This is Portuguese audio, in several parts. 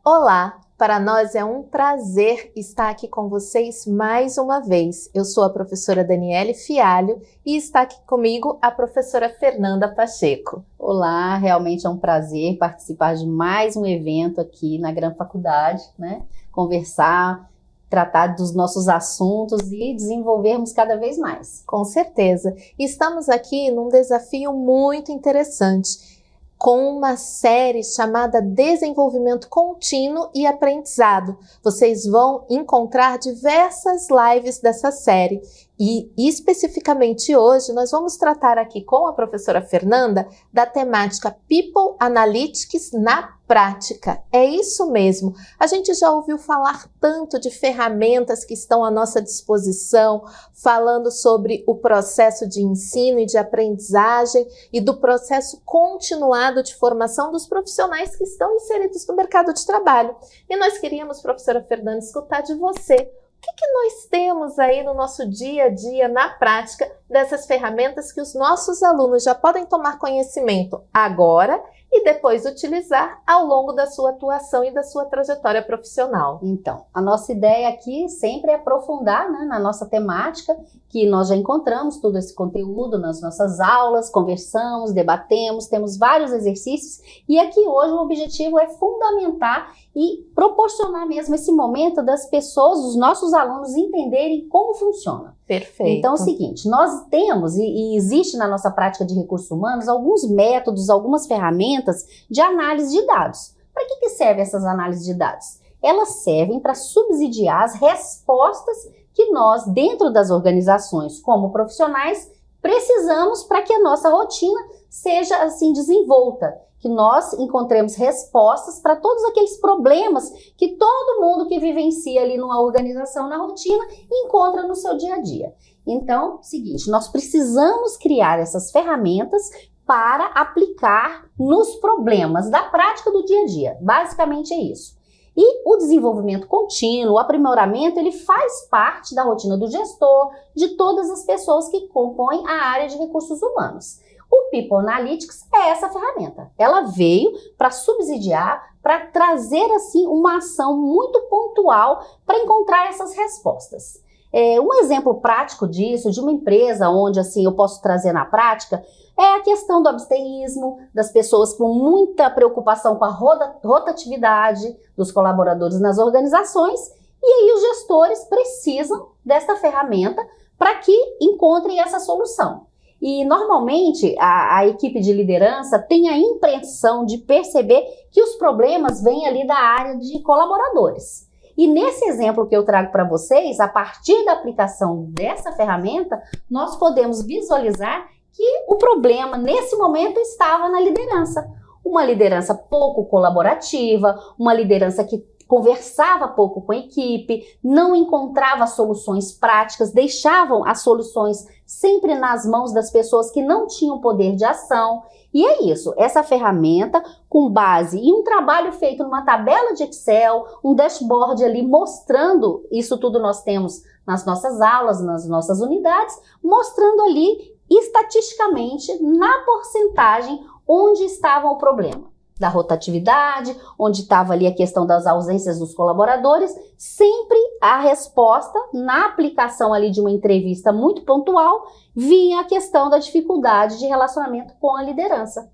Olá, para nós é um prazer estar aqui com vocês mais uma vez. Eu sou a professora Daniele Fialho e está aqui comigo a professora Fernanda Pacheco. Olá, realmente é um prazer participar de mais um evento aqui na Gran Faculdade, né? Conversar, tratar dos nossos assuntos e desenvolvermos cada vez mais. Com certeza. Estamos aqui num desafio muito interessante, com uma série chamada Desenvolvimento Contínuo e Aprendizado. Vocês vão encontrar diversas lives dessa série e, especificamente hoje, nós vamos tratar aqui com a professora Fernanda da temática People Analytics na prática. É isso mesmo. A gente já ouviu falar tanto de ferramentas que estão à nossa disposição, falando sobre o processo de ensino e de aprendizagem e do processo continuado de formação dos profissionais que estão inseridos no mercado de trabalho. E nós queríamos, professora Fernanda, escutar de você. O que nós temos aí no nosso dia a dia, na prática, dessas ferramentas que os nossos alunos já podem tomar conhecimento agora e depois utilizar ao longo da sua atuação e da sua trajetória profissional? Então, a nossa ideia aqui sempre é aprofundar, né, na nossa temática, que nós já encontramos todo esse conteúdo nas nossas aulas, conversamos, debatemos, temos vários exercícios e aqui hoje o objetivo é fundamentar e proporcionar mesmo esse momento das pessoas, dos nossos alunos entenderem como funciona. Perfeito. Então é o seguinte, nós temos e existe na nossa prática de recursos humanos alguns métodos, algumas ferramentas de análise de dados. Para que servem essas análises de dados? Elas servem para subsidiar as respostas que nós, dentro das organizações como profissionais, precisamos para que a nossa rotina seja assim desenvolta, que nós encontremos respostas para todos aqueles problemas que todo mundo que vivencia ali numa organização, na rotina, encontra no seu dia a dia. Então, seguinte, nós precisamos criar essas ferramentas para aplicar nos problemas da prática do dia a dia. Basicamente é isso. E o desenvolvimento contínuo, o aprimoramento, ele faz parte da rotina do gestor, de todas as pessoas que compõem a área de recursos humanos. O People Analytics é essa ferramenta. Ela veio para subsidiar, para trazer assim uma ação muito pontual para encontrar essas respostas. Um exemplo prático disso, de uma empresa onde assim eu posso trazer na prática, é a questão do absenteísmo, das pessoas com muita preocupação com a rotatividade dos colaboradores nas organizações, e aí os gestores precisam dessa ferramenta para que encontrem essa solução. E normalmente a equipe de liderança tem a impressão de perceber que os problemas vêm ali da área de colaboradores. E nesse exemplo que eu trago para vocês, a partir da aplicação dessa ferramenta, nós podemos visualizar que o problema nesse momento estava na liderança. Uma liderança pouco colaborativa, uma liderança que conversava pouco com a equipe, não encontrava soluções práticas, deixavam as soluções sempre nas mãos das pessoas que não tinham poder de ação. E é isso, essa ferramenta com base em um trabalho feito numa tabela de Excel, um dashboard ali mostrando, isso tudo nós temos nas nossas aulas, nas nossas unidades, mostrando ali estatisticamente, na porcentagem, onde estava o problema. Da rotatividade, onde estava ali a questão das ausências dos colaboradores, sempre a resposta na aplicação ali de uma entrevista muito pontual, vinha a questão da dificuldade de relacionamento com a liderança.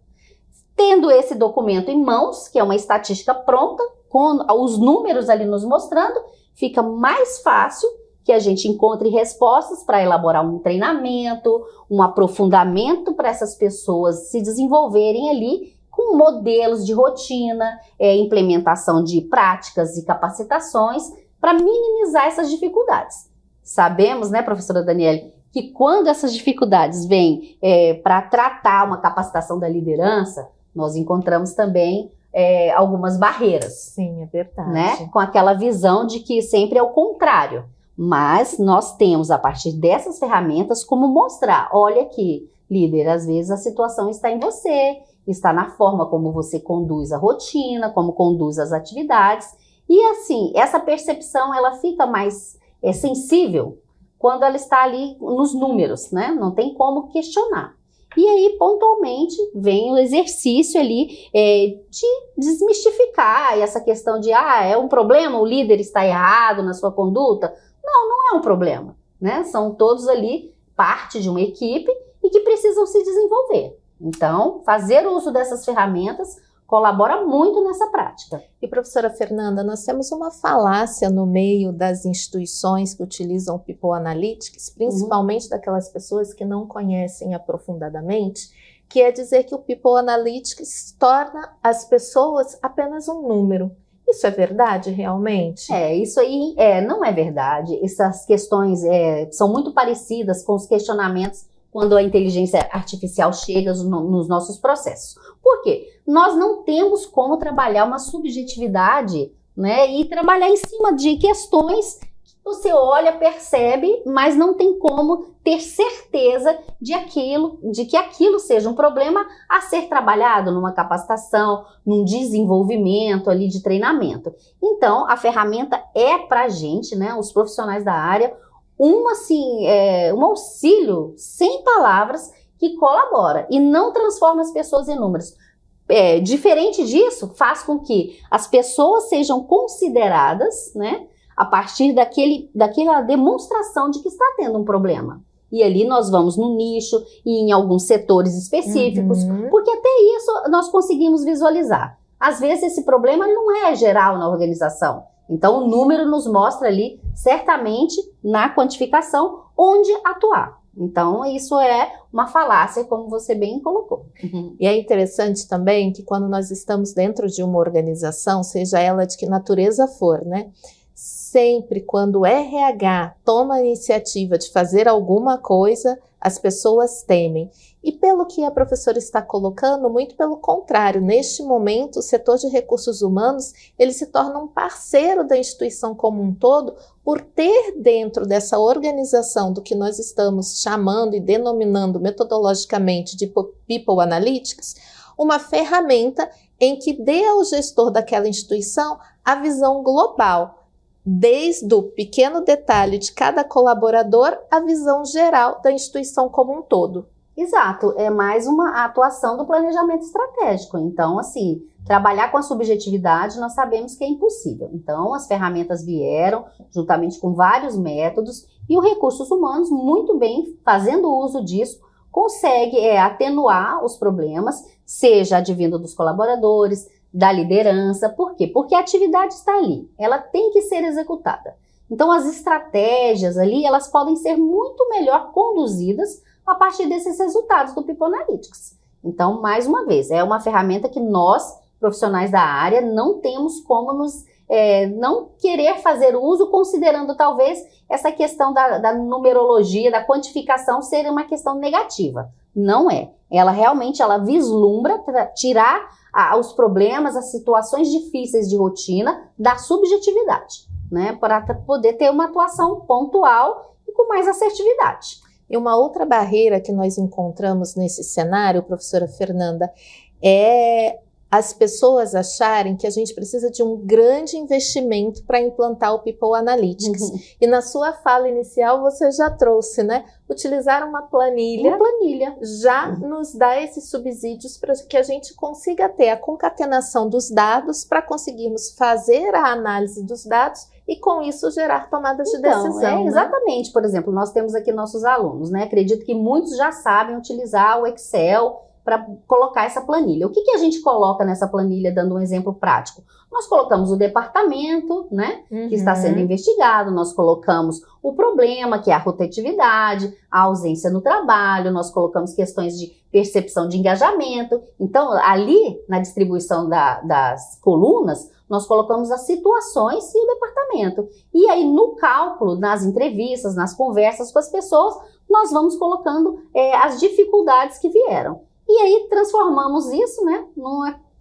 Tendo esse documento em mãos, que é uma estatística pronta, com os números ali nos mostrando, fica mais fácil que a gente encontre respostas para elaborar um treinamento, um aprofundamento para essas pessoas se desenvolverem ali, com modelos de rotina, implementação de práticas e capacitações para minimizar essas dificuldades. Sabemos, né, professora Daniele, que quando essas dificuldades vêm para tratar uma capacitação da liderança, nós encontramos também algumas barreiras. Sim, é verdade. Né? Com aquela visão de que sempre é o contrário. Mas nós temos, a partir dessas ferramentas, como mostrar, olha aqui, líder, às vezes a situação está em você, está na forma como você conduz a rotina, como conduz as atividades. E assim, essa percepção ela fica mais sensível quando ela está ali nos números, né? Não tem como questionar. E aí, pontualmente, vem o exercício ali de desmistificar essa questão de, é um problema, o líder está errado na sua conduta. Não, não é um problema, né? São todos ali parte de uma equipe e que precisam se desenvolver. Então, fazer uso dessas ferramentas colabora muito nessa prática. E, professora Fernanda, nós temos uma falácia no meio das instituições que utilizam o People Analytics, principalmente daquelas pessoas que não conhecem aprofundadamente, que é dizer que o People Analytics torna as pessoas apenas um número. Isso é verdade, realmente? Isso aí não é verdade. Essas questões são muito parecidas com os questionamentos quando a inteligência artificial chega nos nossos processos. Por quê? Nós não temos como trabalhar uma subjetividade, né, e trabalhar em cima de questões que você olha, percebe, mas não tem como ter certeza de que aquilo seja um problema a ser trabalhado numa capacitação, num desenvolvimento ali de treinamento. Então, a ferramenta é para a gente, né, os profissionais da área, um auxílio sem palavras que colabora e não transforma as pessoas em números. Diferente disso, faz com que as pessoas sejam consideradas, né, a partir daquela demonstração de que está tendo um problema. E ali nós vamos no nicho e em alguns setores específicos, porque até isso nós conseguimos visualizar. Às vezes esse problema não é geral na organização. Então, o número nos mostra ali, certamente, na quantificação, onde atuar. Então, isso é uma falácia, como você bem colocou. E é interessante também que quando nós estamos dentro de uma organização, seja ela de que natureza for, né? Sempre quando o RH toma a iniciativa de fazer alguma coisa, as pessoas temem. E pelo que a professora está colocando, muito pelo contrário, neste momento o setor de recursos humanos, ele se torna um parceiro da instituição como um todo, por ter dentro dessa organização do que nós estamos chamando e denominando metodologicamente de People Analytics, uma ferramenta em que dê ao gestor daquela instituição a visão global, desde o pequeno detalhe de cada colaborador, a visão geral da instituição como um todo. Exato, é mais uma atuação do planejamento estratégico. Então, assim, trabalhar com a subjetividade nós sabemos que é impossível. Então, as ferramentas vieram juntamente com vários métodos e o Recursos Humanos, muito bem, fazendo uso disso, consegue atenuar os problemas, seja advindo dos colaboradores, da liderança. Por quê? Porque a atividade está ali, ela tem que ser executada. Então, as estratégias ali, elas podem ser muito melhor conduzidas a partir desses resultados do People Analytics. Então, mais uma vez, é uma ferramenta que nós, profissionais da área, não temos como não querer fazer uso, considerando talvez essa questão da numerologia, da quantificação ser uma questão negativa. Não é. Ela realmente vislumbra tirar os problemas, as situações difíceis de rotina da subjetividade, né, para poder ter uma atuação pontual e com mais assertividade. E uma outra barreira que nós encontramos nesse cenário, professora Fernanda, é as pessoas acharem que a gente precisa de um grande investimento para implantar o People Analytics. E na sua fala inicial você já trouxe, né? Utilizar uma planilha já nos dá esses subsídios para que a gente consiga ter a concatenação dos dados para conseguirmos fazer a análise dos dados e com isso gerar tomadas de decisão. Exatamente, por exemplo, nós temos aqui nossos alunos, né? Acredito que muitos já sabem utilizar o Excel para colocar essa planilha. O que a gente coloca nessa planilha, dando um exemplo prático? Nós colocamos o departamento, né, que está sendo investigado, nós colocamos o problema, que é a rotatividade, a ausência no trabalho, nós colocamos questões de percepção de engajamento. Então, ali, na distribuição das colunas, nós colocamos as situações e o departamento. E aí, no cálculo, nas entrevistas, nas conversas com as pessoas, nós vamos colocando as dificuldades que vieram. E aí transformamos isso, né,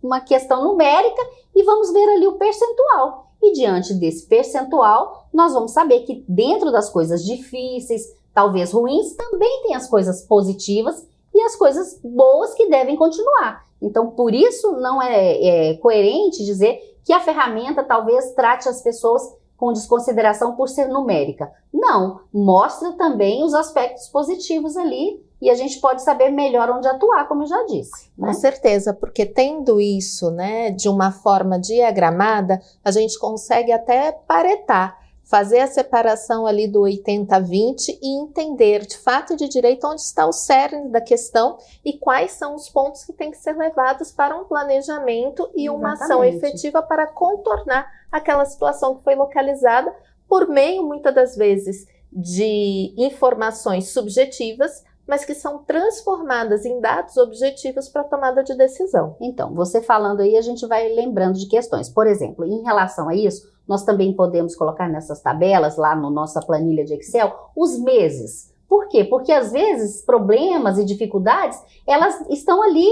numa questão numérica e vamos ver ali o percentual. E diante desse percentual, nós vamos saber que dentro das coisas difíceis, talvez ruins, também tem as coisas positivas e as coisas boas que devem continuar. Então, por isso não é coerente dizer que a ferramenta talvez trate as pessoas com desconsideração por ser numérica. Não, mostra também os aspectos positivos ali e a gente pode saber melhor onde atuar, como eu já disse. Com certeza, porque tendo isso, né, de uma forma diagramada, a gente consegue até paretar, fazer a separação ali do 80-20 e entender de fato e de direito onde está o cerne da questão e quais são os pontos que têm que ser levados para um planejamento e uma ação efetiva para contornar aquela situação que foi localizada por meio, muitas das vezes, de informações subjetivas, mas que são transformadas em dados objetivos para a tomada de decisão. Então, você falando aí, a gente vai lembrando de questões. Por exemplo, em relação a isso, nós também podemos colocar nessas tabelas, lá na nossa planilha de Excel, os meses. Por quê? Porque às vezes problemas e dificuldades, elas estão ali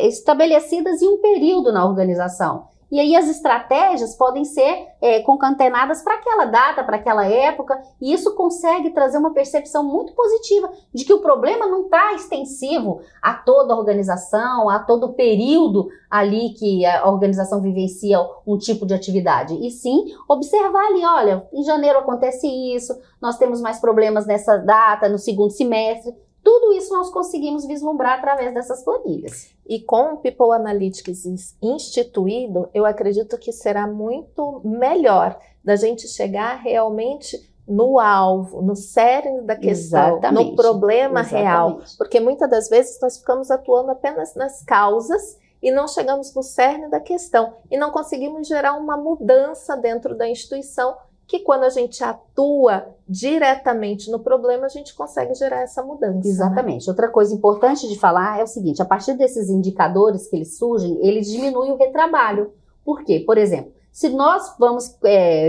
estabelecidas em um período na organização. E aí as estratégias podem ser concatenadas para aquela data, para aquela época, e isso consegue trazer uma percepção muito positiva de que o problema não está extensivo a toda a organização, a todo o período ali que a organização vivencia um tipo de atividade. E sim, observar ali, olha, em janeiro acontece isso, nós temos mais problemas nessa data, no segundo semestre. Tudo isso nós conseguimos vislumbrar através dessas planilhas. E com o People Analytics instituído, eu acredito que será muito melhor da gente chegar realmente no alvo, no cerne da questão, no problema real. Porque muitas das vezes nós ficamos atuando apenas nas causas e não chegamos no cerne da questão. E não conseguimos gerar uma mudança dentro da instituição, que quando a gente atua diretamente no problema, a gente consegue gerar essa mudança. Exatamente. Né? Outra coisa importante de falar é o seguinte, a partir desses indicadores que eles surgem, eles diminuem o retrabalho. Por quê? Por exemplo, se nós vamos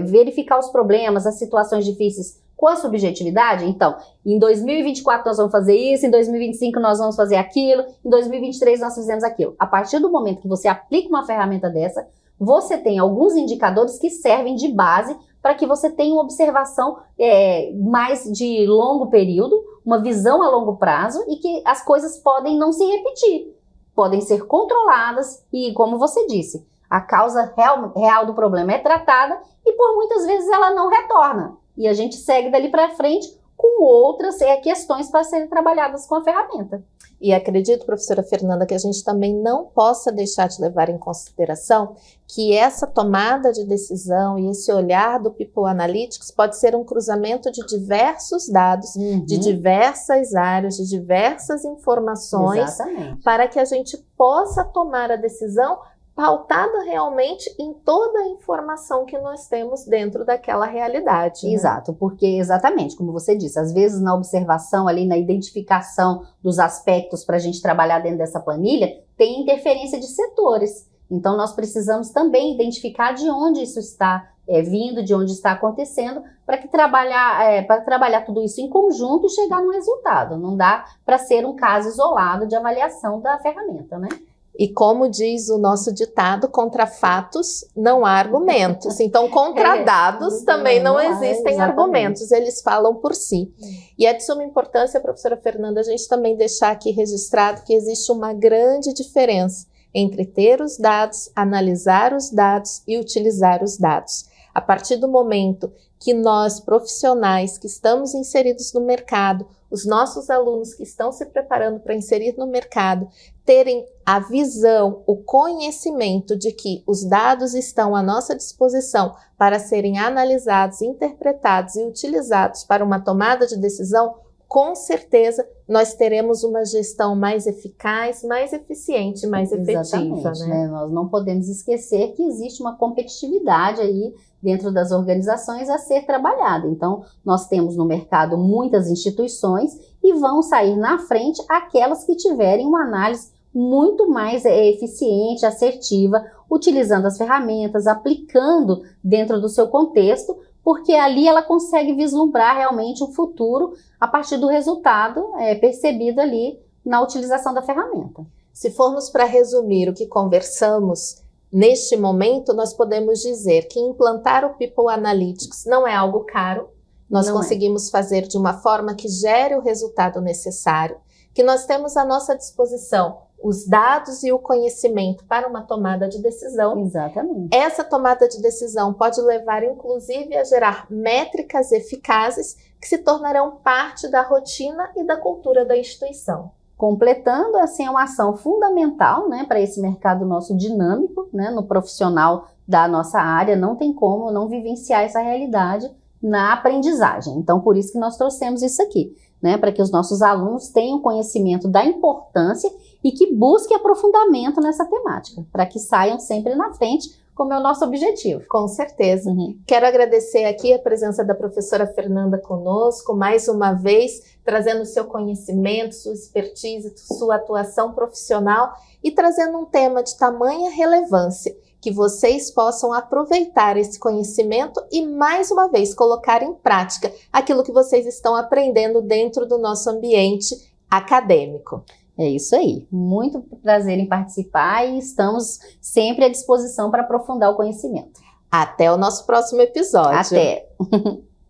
verificar os problemas, as situações difíceis com a subjetividade, então, em 2024 nós vamos fazer isso, em 2025 nós vamos fazer aquilo, em 2023 nós fizemos aquilo. A partir do momento que você aplica uma ferramenta dessa, você tem alguns indicadores que servem de base para que você tenha uma observação mais de longo período, uma visão a longo prazo e que as coisas podem não se repetir, podem ser controladas e, como você disse, a causa real do problema é tratada e por muitas vezes ela não retorna. E a gente segue dali para frente com outras questões para serem trabalhadas com a ferramenta. E acredito, professora Fernanda, que a gente também não possa deixar de levar em consideração que essa tomada de decisão e esse olhar do People Analytics pode ser um cruzamento de diversos dados, de diversas áreas, de diversas informações, para que a gente possa tomar a decisão pautada realmente em toda a informação que nós temos dentro daquela realidade. Né? Exato, porque exatamente, como você disse, às vezes na observação ali, na identificação dos aspectos para a gente trabalhar dentro dessa planilha, tem interferência de setores. Então nós precisamos também identificar de onde isso está vindo, de onde está acontecendo, para trabalhar tudo isso em conjunto e chegar no resultado. Não dá para ser um caso isolado de avaliação da ferramenta, né? E como diz o nosso ditado, contra fatos não há argumentos. Então, contra dados também não existem argumentos, eles falam por si. E é de suma importância, professora Fernanda, a gente também deixar aqui registrado que existe uma grande diferença entre ter os dados, analisar os dados e utilizar os dados. A partir do momento que nós, profissionais que estamos inseridos no mercado, os nossos alunos que estão se preparando para inserir no mercado, terem a visão, o conhecimento de que os dados estão à nossa disposição para serem analisados, interpretados e utilizados para uma tomada de decisão, com certeza nós teremos uma gestão mais eficaz, mais eficiente, mais efetiva. Né? Nós não podemos esquecer que existe uma competitividade aí dentro das organizações a ser trabalhada. Então, nós temos no mercado muitas instituições e vão sair na frente aquelas que tiverem uma análise muito mais eficiente, assertiva, utilizando as ferramentas, aplicando dentro do seu contexto, porque ali ela consegue vislumbrar realmente um futuro a partir do resultado percebido ali na utilização da ferramenta. Se formos para resumir o que conversamos neste momento, nós podemos dizer que implantar o People Analytics não é algo caro, nós conseguimos fazer de uma forma que gere o resultado necessário, que nós temos à nossa disposição os dados e o conhecimento para uma tomada de decisão. Exatamente. Essa tomada de decisão pode levar, inclusive, a gerar métricas eficazes que se tornarão parte da rotina e da cultura da instituição. Completando, assim, é uma ação fundamental, né, para esse mercado nosso dinâmico, né, no profissional da nossa área, não tem como não vivenciar essa realidade na aprendizagem. Então, por isso que nós trouxemos isso aqui, né, para que os nossos alunos tenham conhecimento da importância e que busquem aprofundamento nessa temática, para que saiam sempre na frente, como é o nosso objetivo. Com certeza. Quero agradecer aqui a presença da professora Fernanda conosco, mais uma vez, trazendo seu conhecimento, sua expertise, sua atuação profissional e trazendo um tema de tamanha relevância, que vocês possam aproveitar esse conhecimento e, mais uma vez, colocar em prática aquilo que vocês estão aprendendo dentro do nosso ambiente acadêmico. É isso aí. Muito prazer em participar e estamos sempre à disposição para aprofundar o conhecimento. Até o nosso próximo episódio. Até!